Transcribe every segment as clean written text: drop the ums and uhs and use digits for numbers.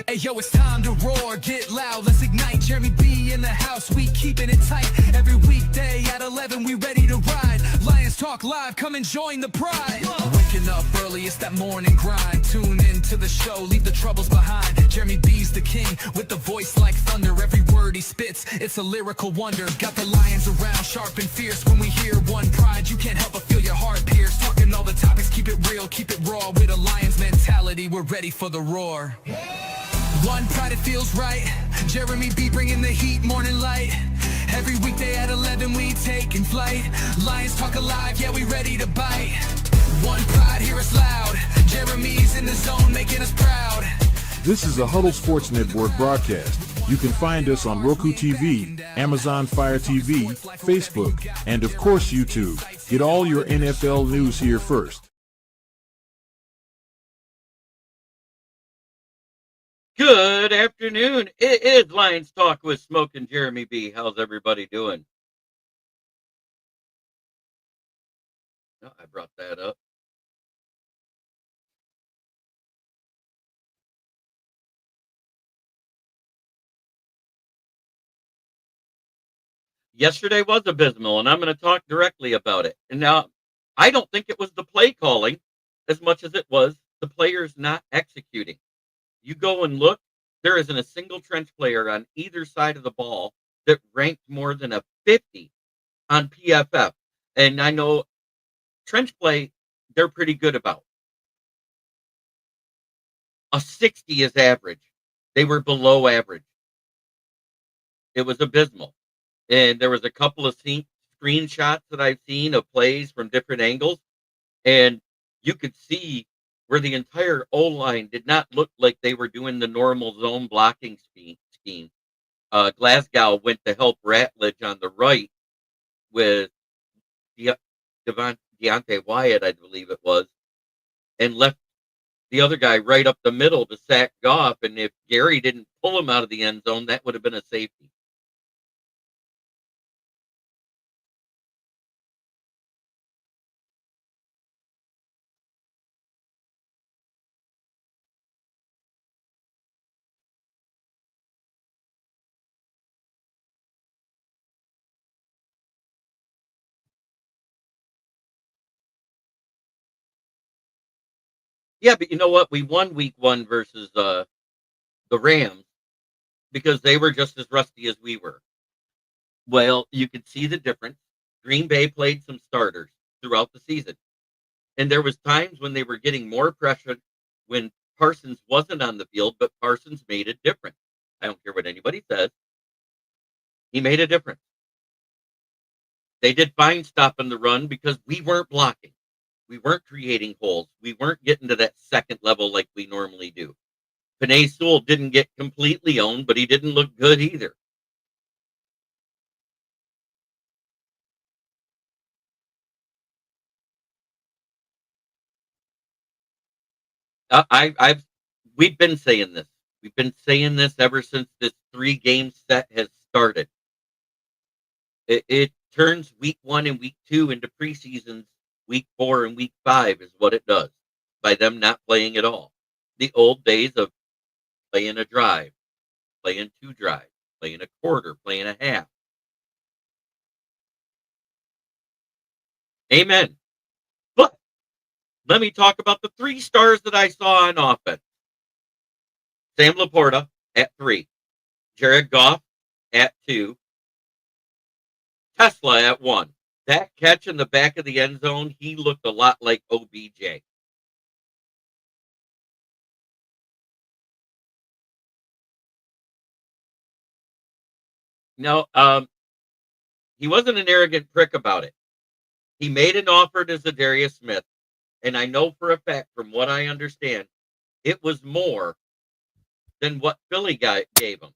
Hey yo, it's time to roar, get loud, let's ignite. Jeremy B in the house, we keeping it tight. Every weekday at 11, we ready to ride. Lions Talk Live, come and join the pride. Waking up early, it's that morning grind. Tune in to the show, leave the troubles behind. Jeremy B's the king, with the voice like thunder. Every word he spits, it's a lyrical wonder. Got the lions around, sharp and fierce. When we hear one pride, you can't help but feel your heart pierce. Talking all the topics, keep it real, keep it raw. With a lion's mentality, we're ready for the roar. One pride, it feels right. Jeremy B bringing the heat, morning light. Every weekday at 11, we taking flight. Lions Talk Alive, yeah, we ready to bite. One pride, hear us loud. Jeremy's in the zone, making us proud. This is a Huddle Sports Network broadcast. You can find us on Roku TV, Amazon Fire TV, Facebook, and of course YouTube. Get all your NFL news here first. Good afternoon. It is Lions Talk with Smoke and Jeremy B. How's everybody doing? Oh, I brought that up. Yesterday was abysmal, and I'm going to talk directly about it. And now, I don't think it was the play calling as much as it was the players not executing. You go and look, there isn't a single trench player on either side of the ball that ranked more than a 50 on PFF. And I know trench play, they're pretty good about. A 60 is average. They were below average. It was abysmal. And there was a couple of screenshots that I've seen of plays from different angles. And you could see where the entire O-line did not look like they were doing the normal zone blocking scheme. Glasgow went to help Ratledge on the right with Deontay Wyatt, I believe it was, and left the other guy right up the middle to sack Goff. And if Gary didn't pull him out of the end zone, that would have been a safety. Yeah, but you know what? We won week 1 versus the Rams because they were just as rusty as we were. Well, you could see the difference. Green Bay played some starters throughout the season. And there was times when they were getting more pressure when Parsons wasn't on the field, but Parsons made a difference. I don't care what anybody says. He made a difference. They did fine stopping the run because we weren't blocking. We weren't creating holes. We weren't getting to that second level like we normally do. Penei Sewell didn't get completely owned, but he didn't look good either. We've been saying this. We've been saying this ever since this 3-game set has started. It turns week 1 and week 2 into preseasons. Week 4 and week 5 is what it does by them not playing at all. The old days of playing a drive, playing 2 drives, playing a quarter, playing a half. Amen. But let me talk about the 3 stars that I saw on offense. Sam Laporta at 3, Jared Goff at 2, Tesla at 1. That catch in the back of the end zone, he looked a lot like OBJ. No, he wasn't an arrogant prick about it. He made an offer to Zadarius Smith, and I know for a fact, from what I understand, it was more than what Philly gave him.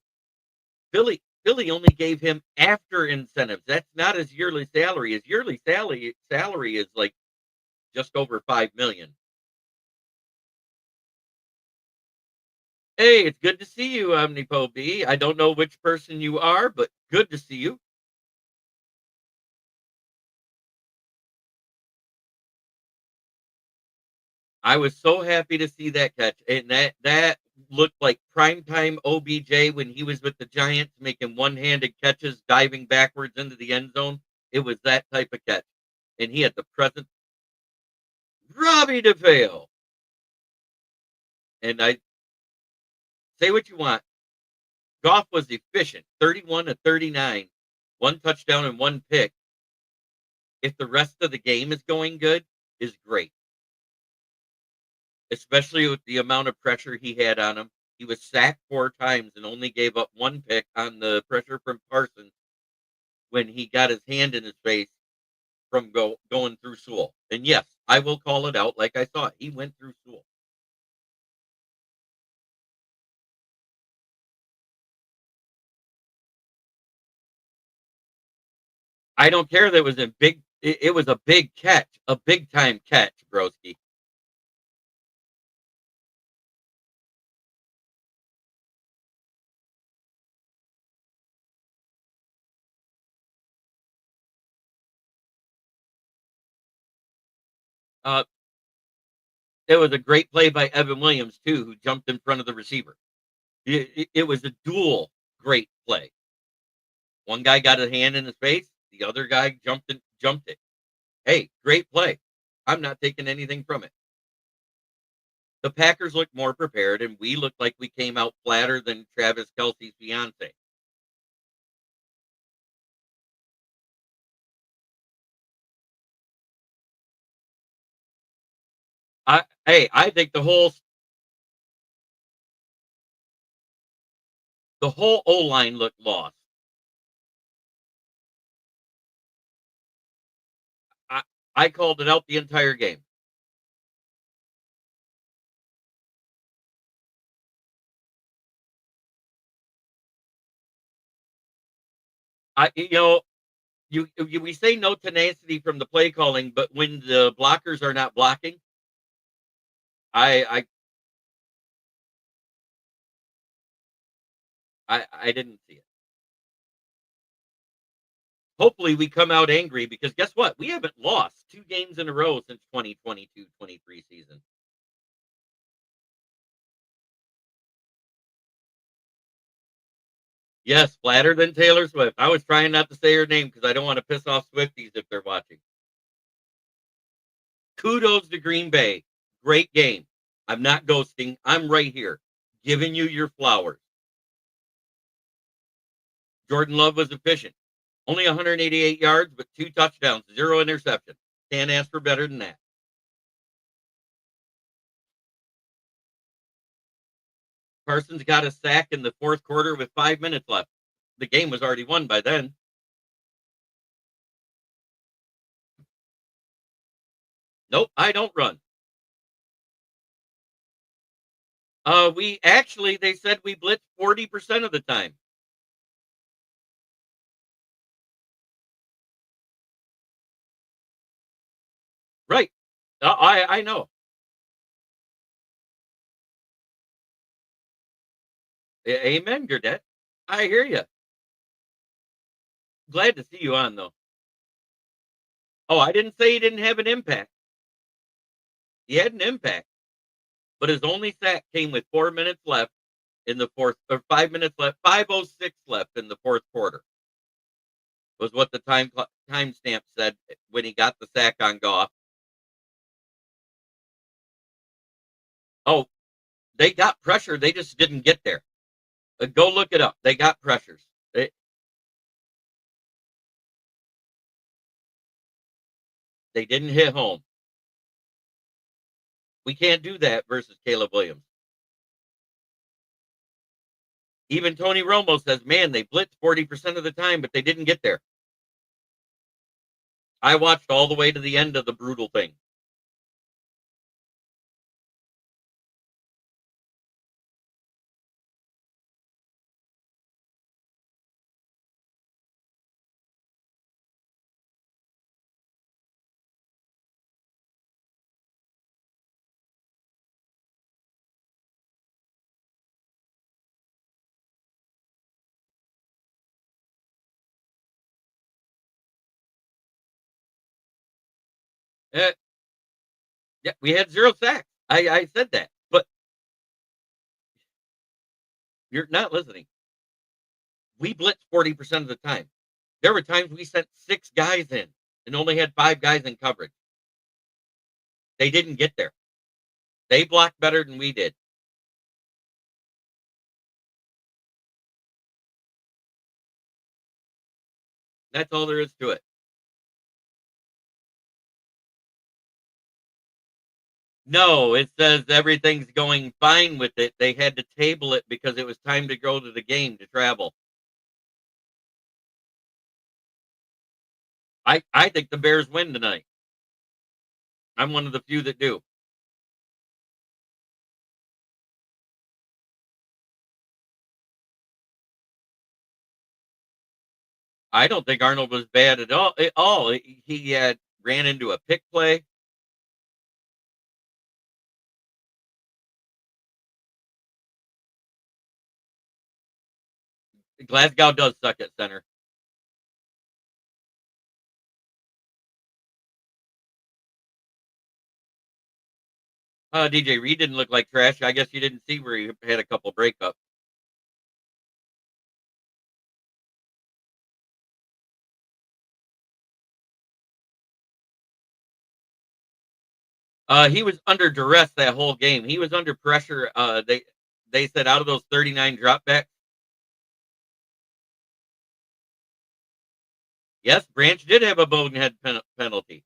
Philly only gave him after incentives. That's not his yearly salary. His yearly salary is like just over $5 million. Hey, it's good to see you, Omnipo B. I don't know which person you are, but good to see you. I was so happy to see that catch, and that looked like primetime OBJ when he was with the Giants, making one-handed catches, diving backwards into the end zone. It was that type of catch. And he had the presence. Robbie DeFeo. And I say what you want. Goff was efficient, 31 to 39, one touchdown and one pick. If the rest of the game is going good, is great. Especially with the amount of pressure he had on him. He was sacked 4 times and only gave up 1 pick on the pressure from Parsons when he got his hand in his face from going through Sewell. And yes, I will call it out like I saw it. He went through Sewell. I don't care that it was a big. It was a big catch, a big time catch, Broski. Uh, it was a great play by Evan Williams too, who jumped in front of the receiver. It was a dual great play. One guy got a hand in his face, the other guy jumped it. Hey, great play. I'm not taking anything from it. The Packers looked more prepared, and we looked like we came out flatter than Travis Kelce's fiance. I think the whole O-line looked lost. I I called it out the entire game. We say no tenacity from the play calling, but when the blockers are not blocking, I I didn't see it. Hopefully we come out angry because guess what? We haven't lost 2 games in a row since 2022-23 season. Yes, flatter than Taylor Swift. I was trying not to say her name because I don't want to piss off Swifties if they're watching. Kudos to Green Bay. Great game. I'm not ghosting. I'm right here, giving you your flowers. Jordan Love was efficient. Only 188 yards, but 2 touchdowns, 0 interception. Can't ask for better than that. Parsons got a sack in the 4th quarter with 5 minutes left. The game was already won by then. Nope, I don't run. They said we blitz 40% of the time. Right. I know. Amen, Gurdette. I hear you. Glad to see you on though. Oh, I didn't say he didn't have an impact. He had an impact, but his only sack came with 4 minutes left in the 4th, or 5 minutes left, 5:06 left in the 4th quarter. Was what the timestamp said when he got the sack on Goff. Oh, they got pressure. They just didn't get there. Go look it up. They got pressures. They didn't hit home. We can't do that versus Caleb Williams. Even Tony Romo says, man, they blitzed 40% of the time, but they didn't get there. I watched all the way to the end of the brutal thing. Uh, yeah, we had 0 sacks. I said that. But You're not listening. We blitzed 40% of the time. There were times we sent 6 guys in and only had 5 guys in coverage. They didn't get there. They blocked better than we did. That's all there is to it. No, it says everything's going fine with it. They had to table it because it was time to go to the game to travel. I think the Bears win tonight. I'm one of the few that do. I don't think Arnold was bad at all. He had ran into a pick play. Glasgow does suck at center. DJ Reed didn't look like trash. I guess you didn't see where he had a couple breakups. He was under duress that whole game. He was under pressure. They said out of those 39 dropbacks. Yes, Branch did have a bonehead penalty.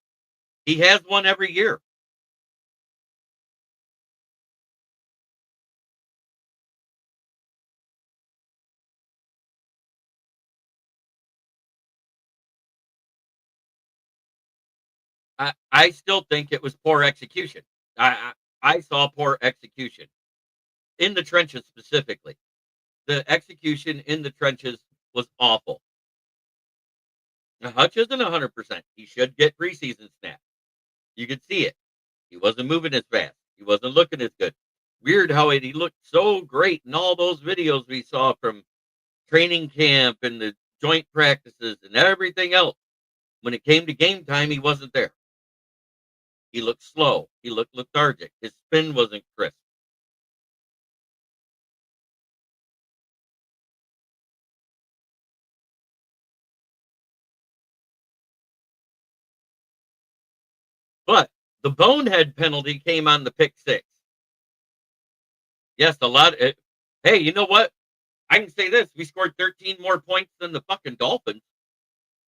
He has one every year. I still think it was poor execution. I saw poor execution in the trenches specifically. The execution in the trenches was awful. Now, Hutch isn't 100%. He should get preseason snaps. You could see it. He wasn't moving as fast. He wasn't looking as good. Weird how he looked so great in all those videos we saw from training camp and the joint practices and everything else. When it came to game time, he wasn't there. He looked slow. He looked lethargic. His spin wasn't crisp. But the bonehead penalty came on the pick six. Yes, a lot. Hey, you know what? I can say this: we scored 13 more points than the fucking Dolphins,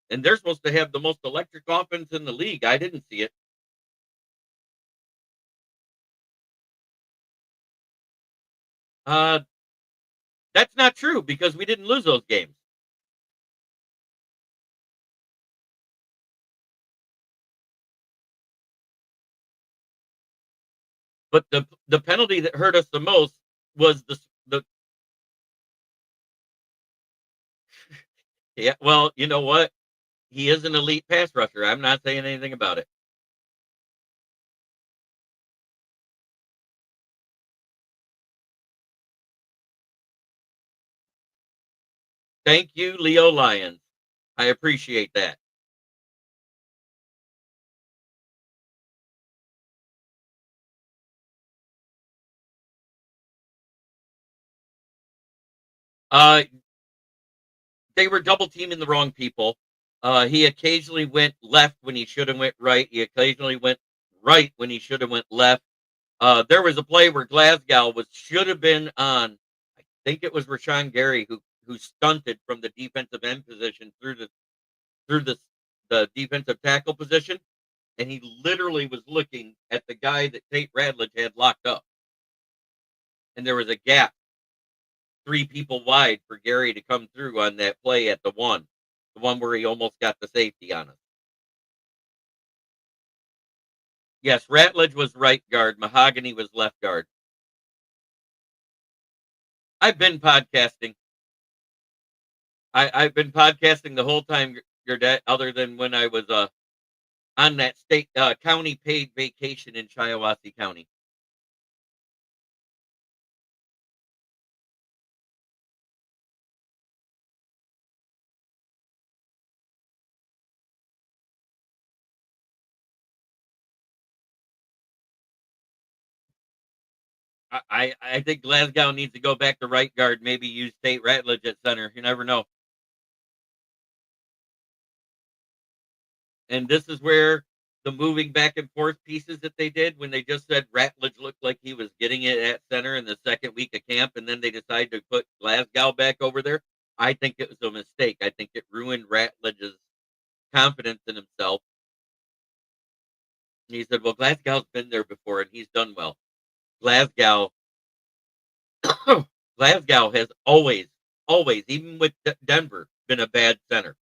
and they're supposed to have the most electric offense in the league. I didn't see it. Uh, that's not true because we didn't lose those games. But the penalty that hurt us the most was the yeah. Well, you know what? He is an elite pass rusher. I'm not saying anything about it. Thank you, Leo Lyons. I appreciate that. Uh, they were double teaming the wrong people. He occasionally went left when he should have went right. He occasionally went right when he should have went left. There was a play where Glasgow should have been on. I think it was Rashawn Gary who stunted from the defensive end position through the defensive tackle position, and he literally was looking at the guy that Tate Radledge had locked up, and there was a gap 3 people wide for Gary to come through on that play at the one where he almost got the safety on us. Yes, Ratledge was right guard. Mahogany was left guard. I've been podcasting. I've been podcasting the whole time, your dad, other than when I was on that state county paid vacation in Shiawassee County. I think Glasgow needs to go back to right guard, maybe use Tate Ratledge at center. You never know. And this is where the moving back and forth pieces that they did when they just said Ratledge looked like he was getting it at center in the second week of camp, and then they decided to put Glasgow back over there. I think it was a mistake. I think it ruined Ratledge's confidence in himself. And he said, "Well, Glasgow's been there before, and he's done well." Glasgow, Glasgow has always, even with Denver, been a bad center.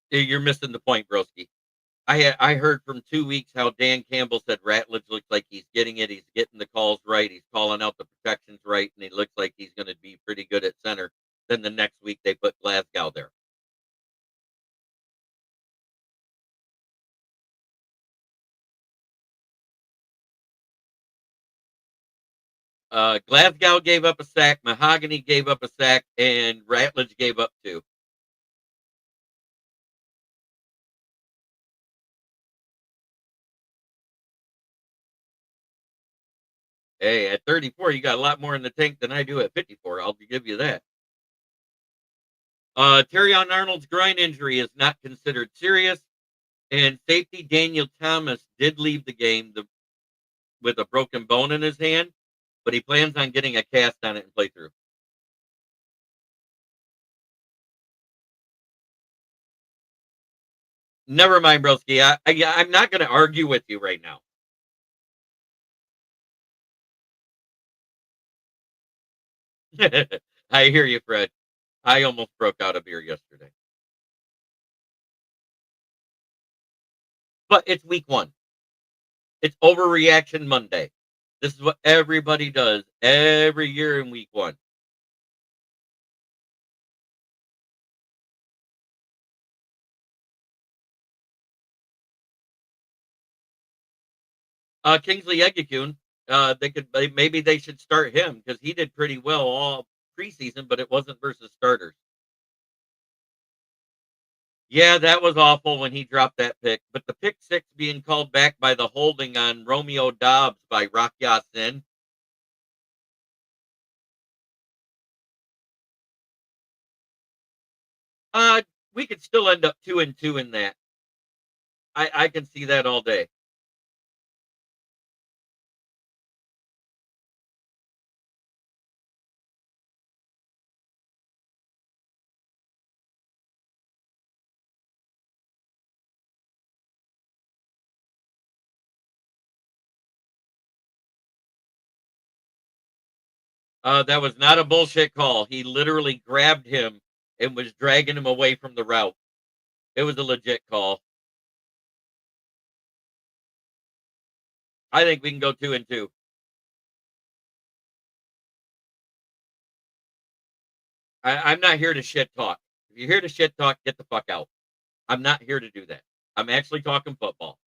You're missing the point, Broski. I heard from 2 weeks how Dan Campbell said Ratledge looks like he's getting it. He's getting the calls right. He's calling out the protections right, and he looks like he's going to be pretty good at center. Then the next week they put Glasgow there. Glasgow gave up a sack, Mahogany gave up a sack, and Ratledge gave up two. Hey, at 34, you got a lot more in the tank than I do at 54. I'll give you that. Terrion Arnold's groin injury is not considered serious, and safety Daniel Thomas did leave the game with a broken bone in his hand, but he plans on getting a cast on it and play through. Never mind, Broski. I'm not going to argue with you right now. I hear you, Fred. I almost broke out a beer yesterday. But it's week one. It's overreaction Monday. This is what everybody does every year in week one. Kingsley Egekune, maybe they should start him because he did pretty well all preseason, but it wasn't versus starters. Yeah, that was awful when he dropped that pick. But the pick six being called back by the holding on Romeo Dobbs by Rock Ya-Sin. Uh, we could still end up 2-2 in that. I can see that all day. That was not a bullshit call. He literally grabbed him and was dragging him away from the route. It was a legit call. I think we can go 2-2. I'm not here to shit talk. If you're here to shit talk, get the fuck out. I'm not here to do that. I'm actually talking football.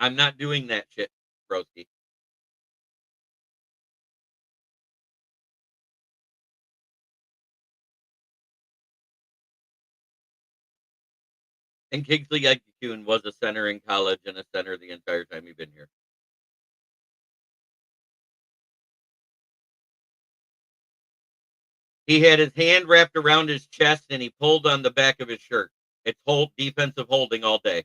I'm not doing that shit, broski. And Kingsley Egekune was a center in college and a center the entire time he's been here. He had his hand wrapped around his chest and he pulled on the back of his shirt. It's whole defensive holding all day.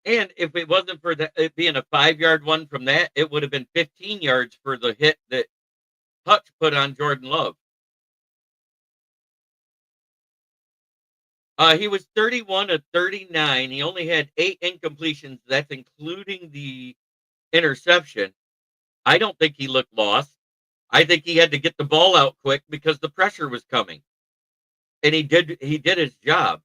And if it wasn't for that, it being a 5-yard one from that, it would have been 15 yards for the hit that Hutch put on Jordan Love. He was 31 of 39. He only had 8 incompletions. That's including the interception. I don't think he looked lost. I think he had to get the ball out quick because the pressure was coming. And he did his job.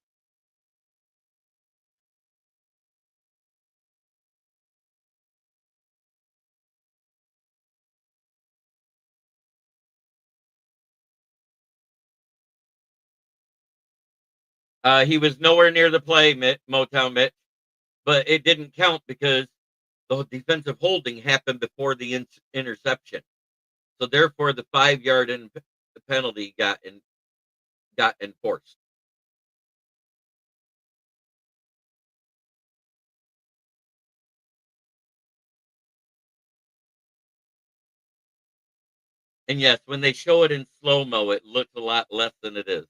He was nowhere near the play, Motown Mitch, but it didn't count because The defensive holding happened before the interception. So therefore, the 5-yard penalty got enforced. And yes, when they show it in slow mo, it looks a lot less than it is.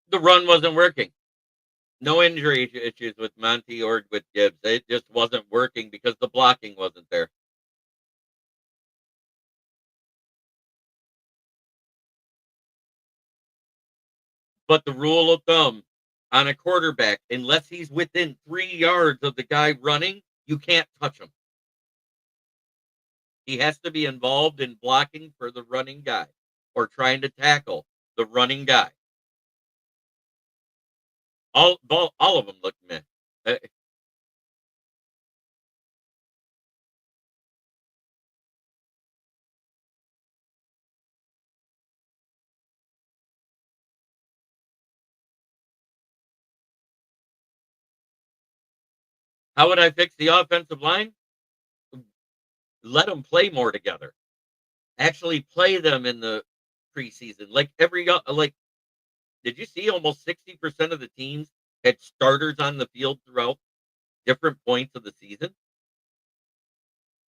The run wasn't working. No injury issues with Monty or with Gibbs. It just wasn't working because the blocking wasn't there. But the rule of thumb on a quarterback, unless he's within 3 yards of the guy running, you can't touch him. He has to be involved in blocking for the running guy or trying to tackle the running guy. All of them look meh. Uh, How would I fix the offensive line? Let them play more together. Actually play them in the preseason. Like did you see almost 60% of the teams had starters on the field throughout different points of the season?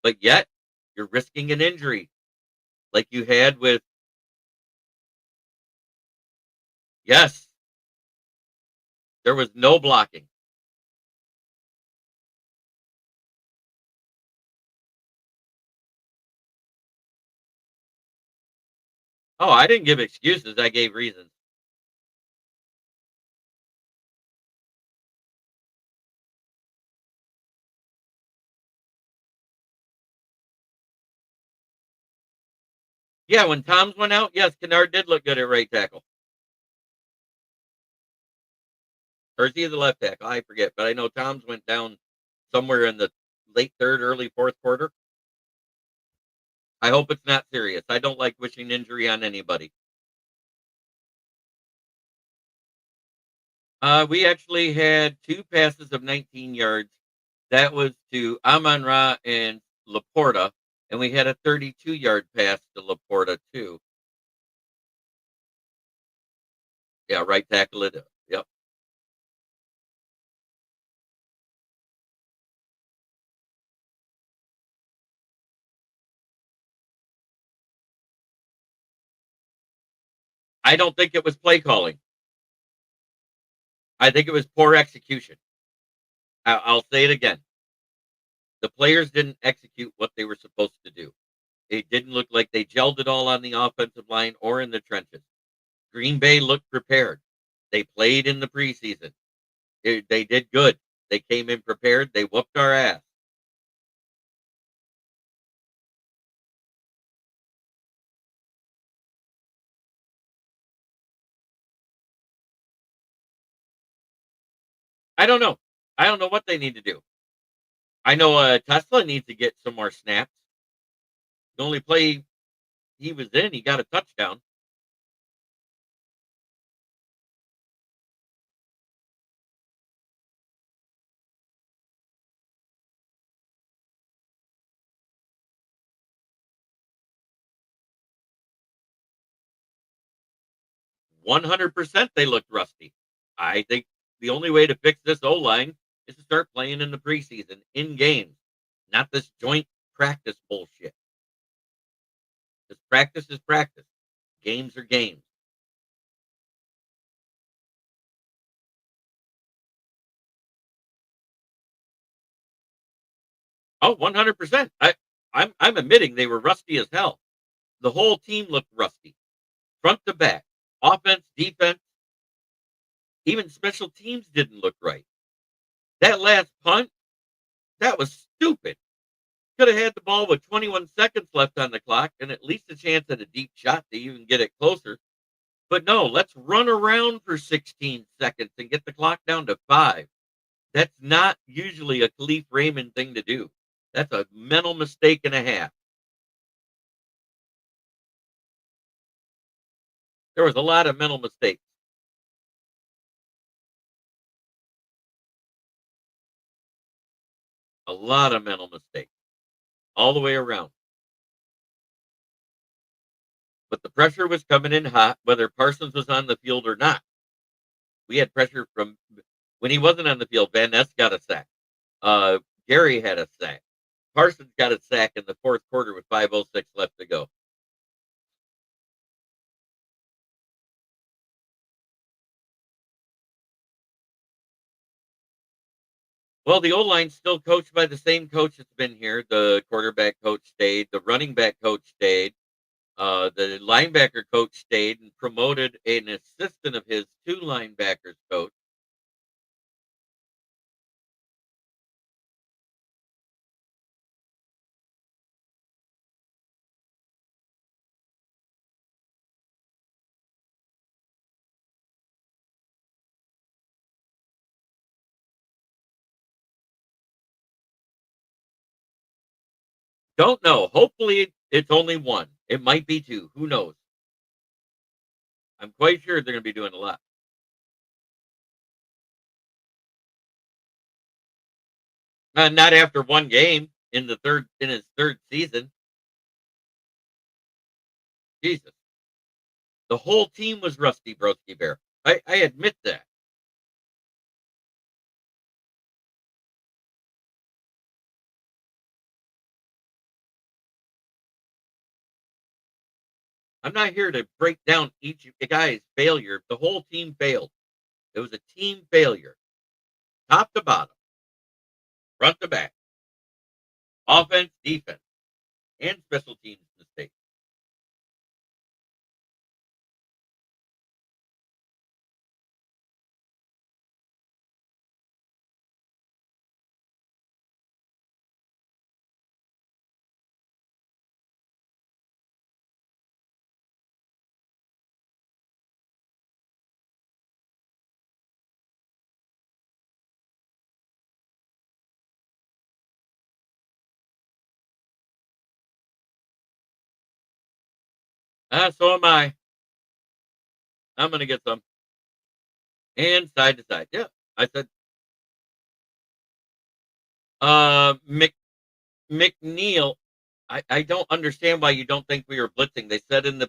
But yet you're risking an injury like you had with, yes, there was no blocking. Oh, I didn't give excuses. I gave reasons. Yeah, when Tom's went out, yes, Kennard did look good at right tackle. Or is he the left tackle? I forget, but I know Tom's went down somewhere in the late third, early fourth quarter. I hope it's not serious. I don't like wishing injury on anybody. We actually had two passes of 19 yards. That was to Amon Ra and Laporta, and we had a 32-yard pass to Laporta too. Yeah, right tackle it. Yep. I don't think it was play calling. I think it was poor execution. I'll say it again. The players didn't execute what they were supposed to do. It didn't look like they gelled it all on the offensive line or in the trenches. Green Bay looked prepared. They played in the preseason. They did good. They came in prepared. They whooped our ass. I don't know. I don't know what they need to do. I know Tesla needs to get some more snaps. The only play he was in, he got a touchdown. 100% they looked rusty. I think the only way to fix this O line is to start playing in the preseason, in games, not this joint practice bullshit. Because practice is practice, games are games. Oh, 100%. I'm admitting they were rusty as hell. The whole team looked rusty, front to back, offense, defense, even special teams didn't look right. That last punt, that was stupid. Could have had the ball with 21 seconds left on the clock and at least a chance at a deep shot to even get it closer. But no, let's run around for 16 seconds and get the clock down to 5. That's not usually a Khalif Raymond thing to do. That's a mental mistake and a half. There was a lot of mental mistakes. A lot of mental mistakes all the way around. But the pressure was coming in hot, whether Parsons was on the field or not. We had pressure from when he wasn't on the field. Van Ness got a sack. Gary had a sack. Parsons got a sack in the fourth quarter with 5:06 left to go. Well, the O-line's still coached by the same coach that's been here. The quarterback coach stayed. The running back coach stayed. The linebacker coach stayed and promoted an assistant of his to linebackers coach. Don't know. Hopefully, it's only one. It might be two. Who knows? I'm quite sure they're going to be doing a lot. Not after one game in his third season. Jesus, the whole team was rusty, Broski Bear. I admit that. I'm not here to break down each guy's failure. The whole team failed. It was a team failure, top to bottom, front to back, offense, defense, and special teams mistakes. So am I. I'm going to get some. And side to side. Yeah. I said, Mc, McNeil, I don't understand why you don't think we were blitzing. They said on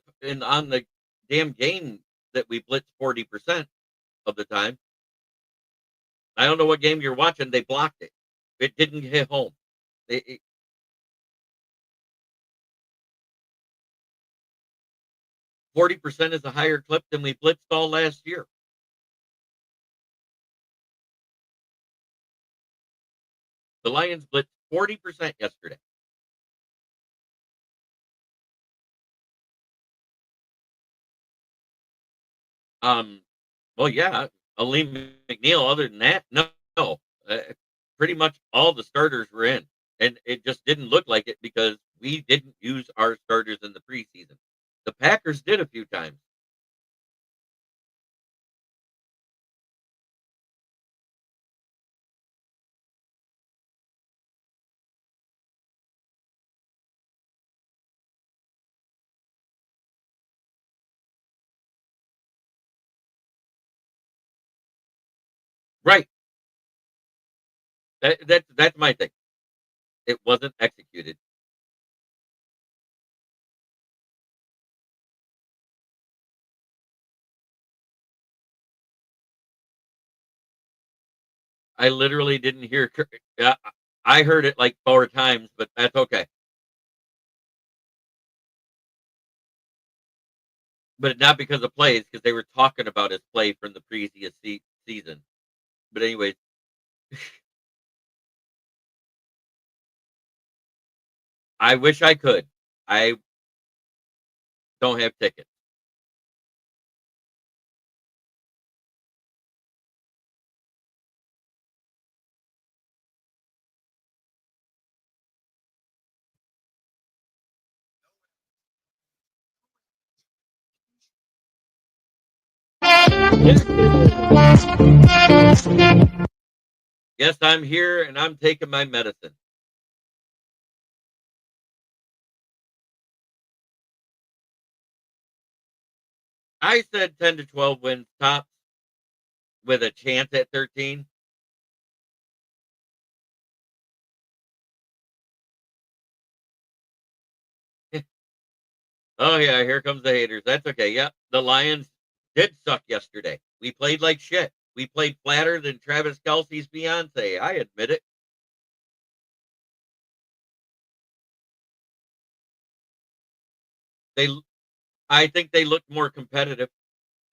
the damn game that we blitzed 40% of the time. I don't know what game you're watching. They blocked it. It didn't hit home. 40% is a higher clip than we blitzed all last year. The Lions blitzed 40% yesterday. Um, well, yeah, Aleem McNeil. Other than that, no. Pretty much all the starters were in, and it just didn't look like it because we didn't use our starters in the preseason. The Packers did a few times. Right. That's my thing. It wasn't executed. I literally didn't hear. I heard it like 4 times, but that's okay. But not because of plays, because they were talking about his play from the previous season. But anyways, I wish I could. I don't have tickets. Yes, I'm here and I'm taking my medicine. I said 10 to 12 wins tops with a chance at 13. Oh yeah, here comes the haters. That's okay. Yep, the Lions did suck yesterday. We played like shit. We played flatter than Travis Kelsey's fiance. I admit it. They, I think they looked more competitive.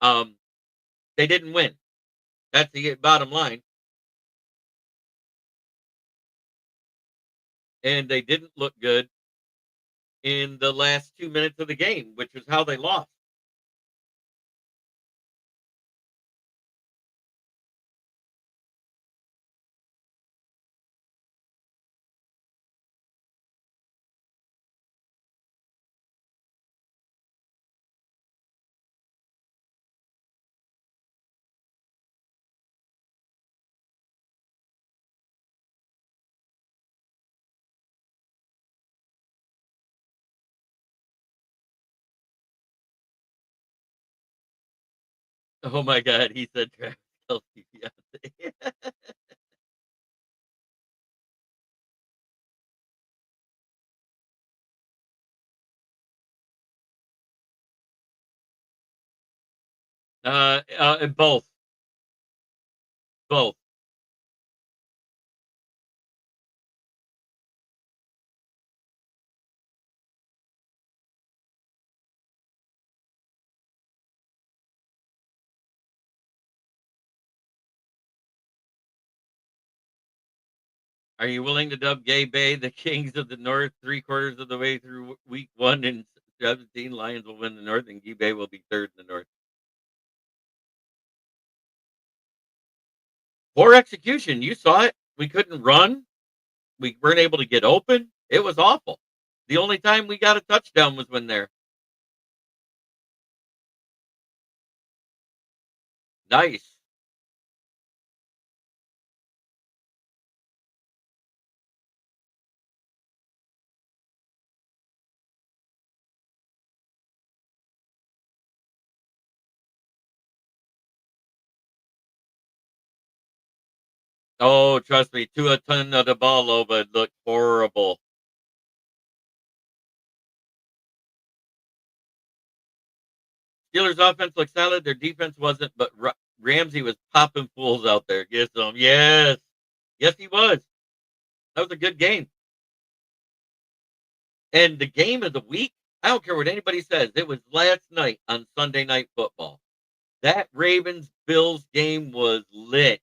Um, they didn't win. That's the bottom line. And they didn't look good in the last 2 minutes of the game, which is how they lost. Oh my God, he said Travis Kelsey fiance. Both, both. Are you willing to dub Gay Bay the Kings of the North 3/4 of the way through week 1 and 17? Lions will win the North and Gay Bay will be third in the North. Poor execution. You saw it. We couldn't run. We weren't able to get open. It was awful. The only time we got a touchdown was when they're nice. Oh, trust me, to a ton of the ball over it looked horrible. Steelers offense looked solid. Their defense wasn't, but Ramsey was popping fools out there. Get some. Yes. Yes, he was. That was a good game. And the game of the week, I don't care what anybody says. It was last night on Sunday Night Football. That Ravens Bills game was lit.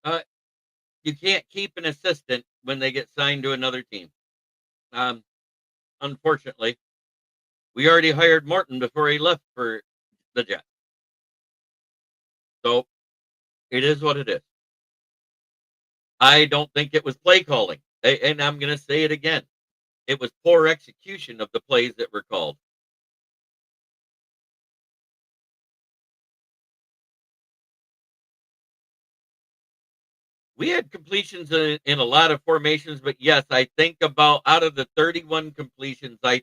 Uh, you can't keep an assistant when they get signed to another team. Um, Unfortunately, we already hired Morton before he left for the Jets. So it is what it is. I don't think it was play calling. And I'm going to say it again. It was poor execution of the plays that were called. We had completions in a lot of formations, but yes, I think about out of the 31 completions, I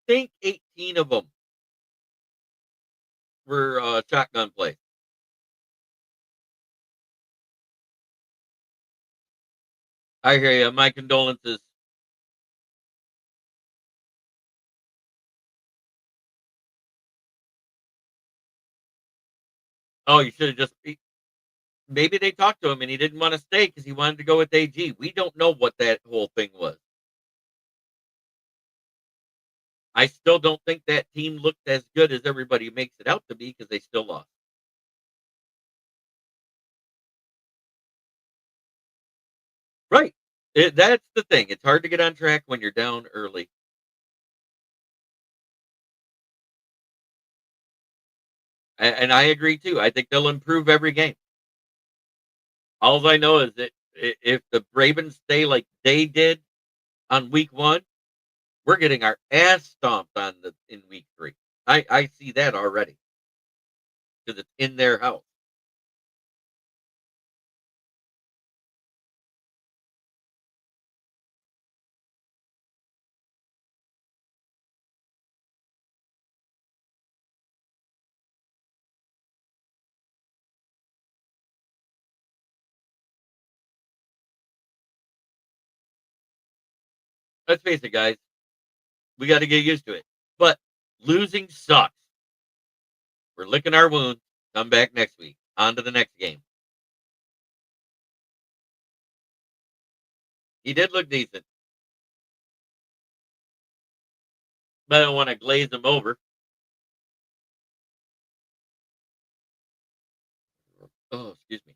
think 18 of them were shotgun plays. I hear you. My condolences. Oh, you should have just. Maybe they talked to him and he didn't want to stay because he wanted to go with AG. We don't know what that whole thing was. I still don't think that team looked as good as everybody makes it out to be because they still lost. Right. That's the thing. It's hard to get on track when you're down early. And I agree too. I think they'll improve every game. All I know is that if the Ravens stay like they did on week one, we're getting our ass stomped in week 3. I see that already because it's in their house. Let's face it, guys. We got to get used to it. But losing sucks. We're licking our wounds. Come back next week. On to the next game. He did look decent, but I don't want to glaze him over. Oh, excuse me.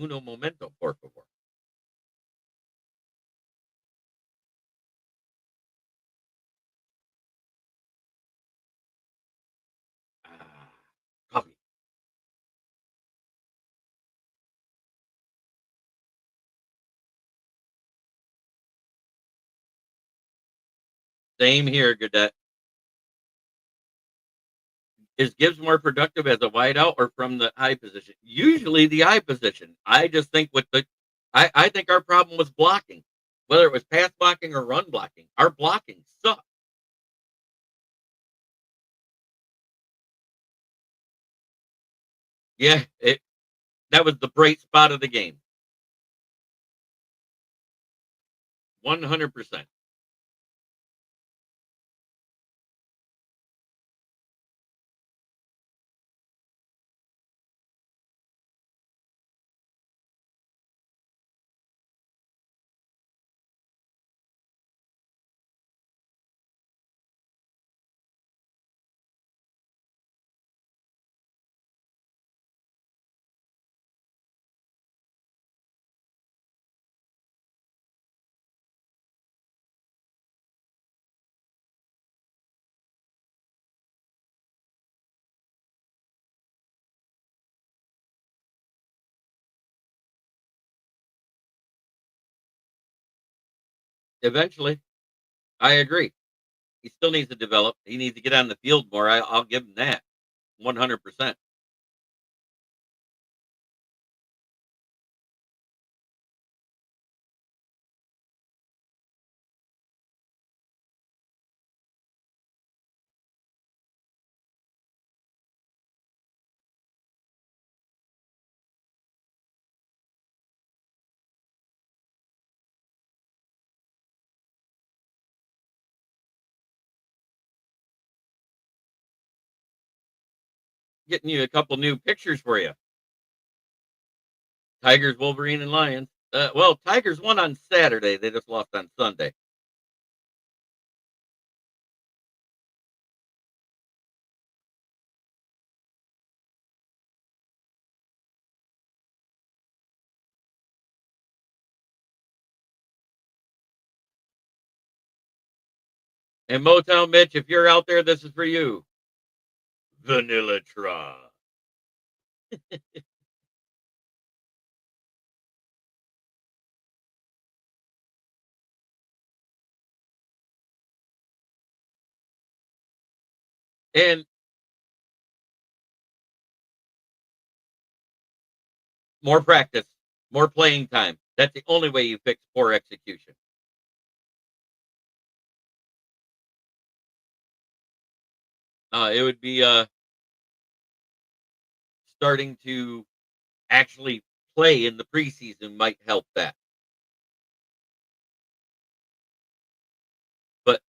Uno momento, por favor. Ah, coffee. Same here, Gadet. Is Gibbs more productive as a wideout or from the eye position? Usually the eye position. I just think I think our problem was blocking, whether it was pass blocking or run blocking. Our blocking sucked. Yeah, that was the bright spot of the game. 100%. Eventually, I agree. He still needs to develop. He needs to get on the field more. I'll give him that. 100%. Getting you a couple new pictures for you. Tigers, Wolverine, and Lions. Well, Tigers won on Saturday. They just lost on Sunday. And Motown Mitch, if you're out there, this is for you. Vanilla Tron. And more practice, more playing time. That's the only way you fix poor execution. It would be starting to actually play in the preseason might help that. But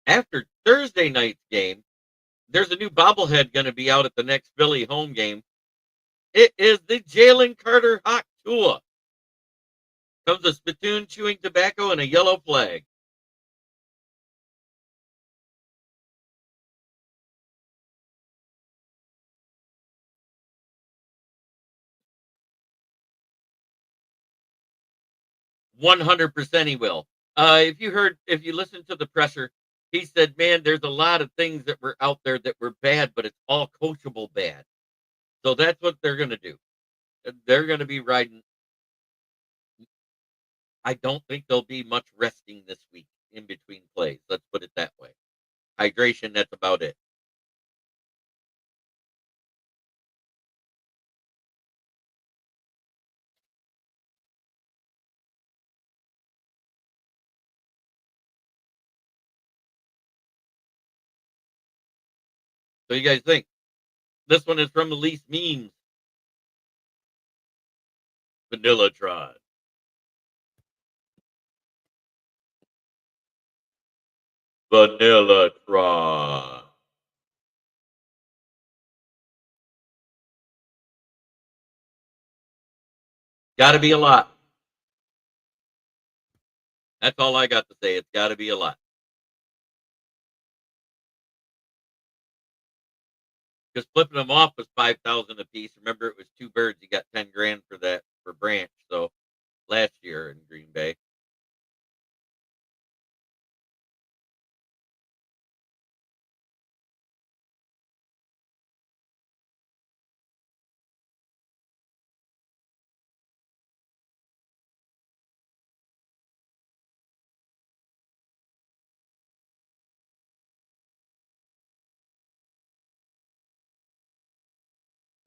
after Thursday night's game, there's a new bobblehead going to be out at the next Philly home game. It is the Jalen Carter Hawk Tua. Comes a spittoon chewing tobacco and a yellow flag. "100% he will." If you listen to the presser, he said, "Man, there's a lot of things that were out there that were bad, but it's all coachable bad." So that's what they're going to do. They're going to be riding. I don't think there'll be much resting this week in between plays. Let's put it that way. Hydration, that's about it. So you guys think? This one is from the least memes. Vanillatron. Vanillatron. Gotta be a lot. That's all I got to say. It's gotta be a lot. Because flipping them off was 5,000 a piece. Remember, it was two birds. You got 10 grand for that for branch. So last year in Green Bay.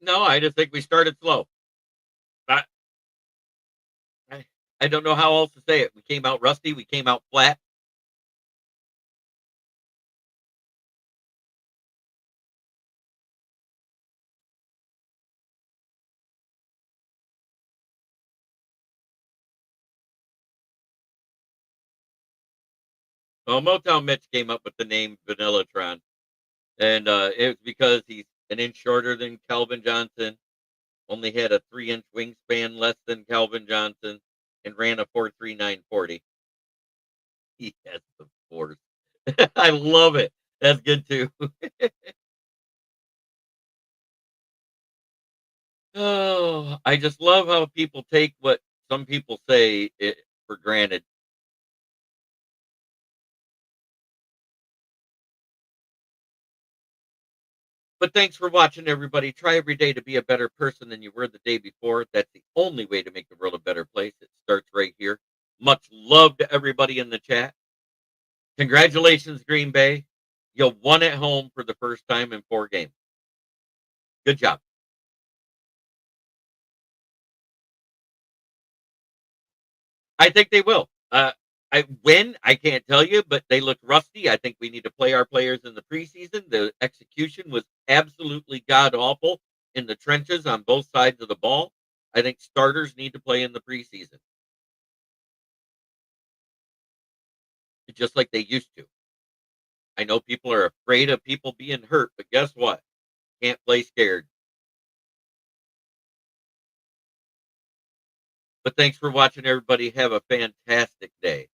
No, I just think we started slow. I, I don't know how else to say it. We came out rusty. We came out flat. Well, Motown Mitch came up with the name Vanillatron, and it was because he's an inch shorter than Calvin Johnson, only had a 3-inch wingspan less than Calvin Johnson, and ran a 4.3940. He has the force. I love it. That's good too. Oh, I just love how people take what some people say it for granted. But thanks for watching, everybody. Try every day to be a better person than you were the day before. That's the only way to make the world a better place. It starts right here. Much love to everybody in the chat. Congratulations, Green Bay. You won at home for the first time in 4 games. Good job. I think they will. I can't tell you, but they look rusty. I think we need to play our players in the preseason. The execution was absolutely god awful in the trenches on both sides of the ball. I think starters need to play in the preseason, just like they used to. I know people are afraid of people being hurt, but guess what? Can't play scared. But thanks for watching, everybody. Have a fantastic day.